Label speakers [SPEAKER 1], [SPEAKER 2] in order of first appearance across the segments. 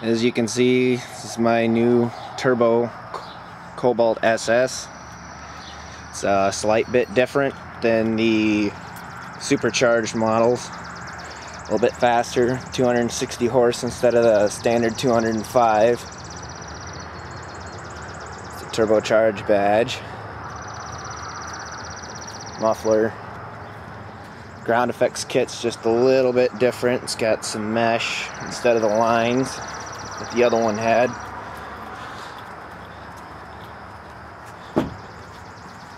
[SPEAKER 1] As you can see, this is my new turbo Cobalt SS. It's a slight bit different than the supercharged models. A little bit faster, 260 horse instead of the standard 205. It's a turbocharged badge. Muffler. Ground effects kit's just a little bit different. It's got some mesh instead of the lines that the other one had.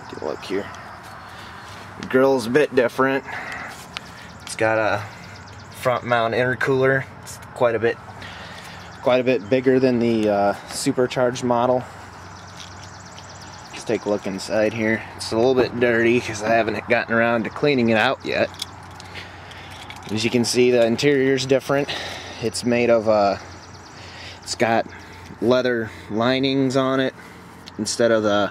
[SPEAKER 1] Take a look here. The grill's a bit different. It's got a front mount intercooler. It's quite a bit bigger than the supercharged model. Let's take a look inside here. It's a little bit dirty because I haven't gotten around to cleaning it out yet. As you can see, the interior's different. It's made of it's got leather linings on it instead of the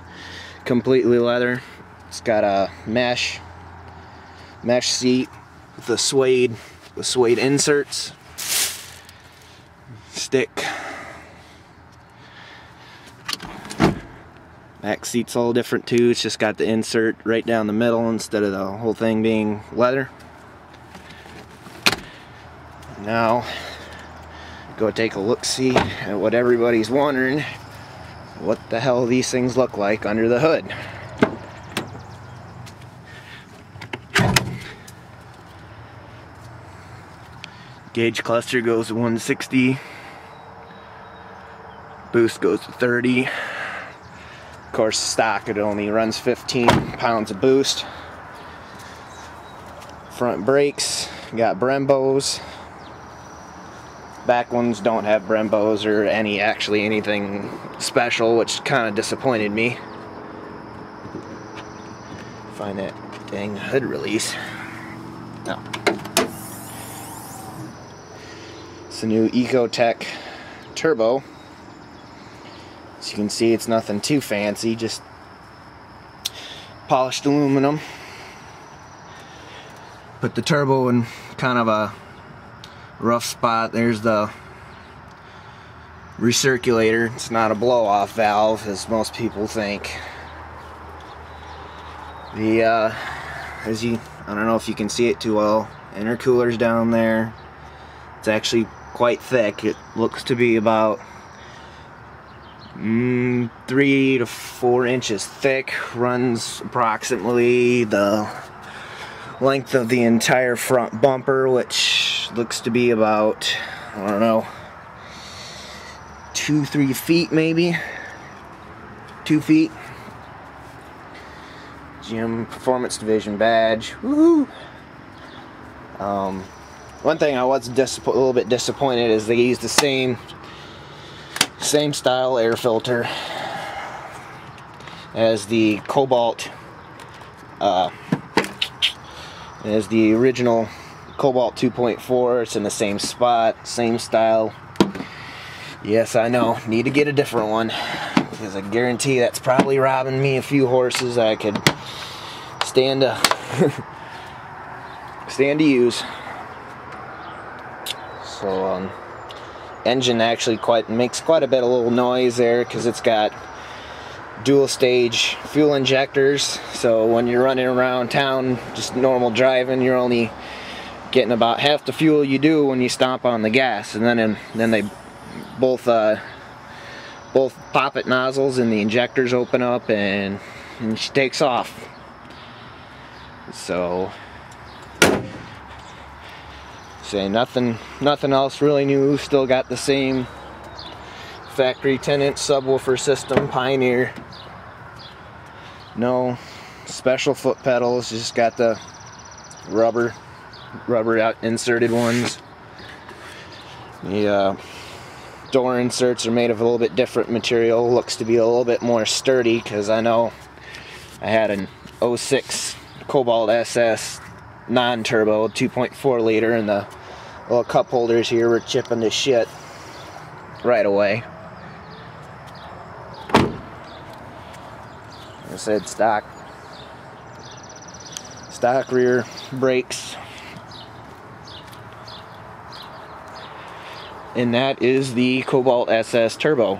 [SPEAKER 1] completely leather. It's got a mesh seat with the suede inserts. Stick. Back seat's all different too. It's just got the insert right down the middle instead of the whole thing being leather. Now, go take a look-see at what everybody's wondering, what the hell these things look like under the hood. Gauge cluster goes to 160. Boost goes to 30. Of course, stock, it only runs 15 pounds of boost. Front brakes, got Brembos. Back ones don't have Brembos or anything special, which kind of disappointed me. Find that dang hood release. No. It's a new Ecotech Turbo. As you can see, it's nothing too fancy, just polished aluminum. Put the turbo in kind of a rough spot. There's the recirculator. It's not a blow-off valve, as most people think. I don't know if you can see it too well. Intercooler's down there. It's actually quite thick. It looks to be about 3 to 4 inches thick. Runs approximately the length of the entire front bumper, which looks to be about, I don't know, 2-3 feet maybe. 2 feet. GM Performance Division badge. Woohoo! One thing I was a little bit disappointed is they used the same style air filter as the Cobalt, as the original Cobalt 2.4. It's in the same spot, same style. Yes, I know, need to get a different one, because I guarantee that's probably robbing me a few horses I could stand to use. So engine actually makes quite a bit of little noise there, because it's got dual stage fuel injectors. So when you're running around town just normal driving, you're only getting about half the fuel you do when you stomp on the gas, and then they both poppet nozzles and the injectors open up and she takes off. So say nothing else really new. Still got the same factory 10-inch subwoofer system, Pioneer. No special foot pedals, just got the rubber out inserted ones. The door inserts are made of a little bit different material. Looks to be a little bit more sturdy, because I know I had an 06 Cobalt SS non-turbo 2.4 liter, and the little cup holders here were chipping to shit right away. Like I said, stock rear brakes. and that is the Cobalt SS Turbo.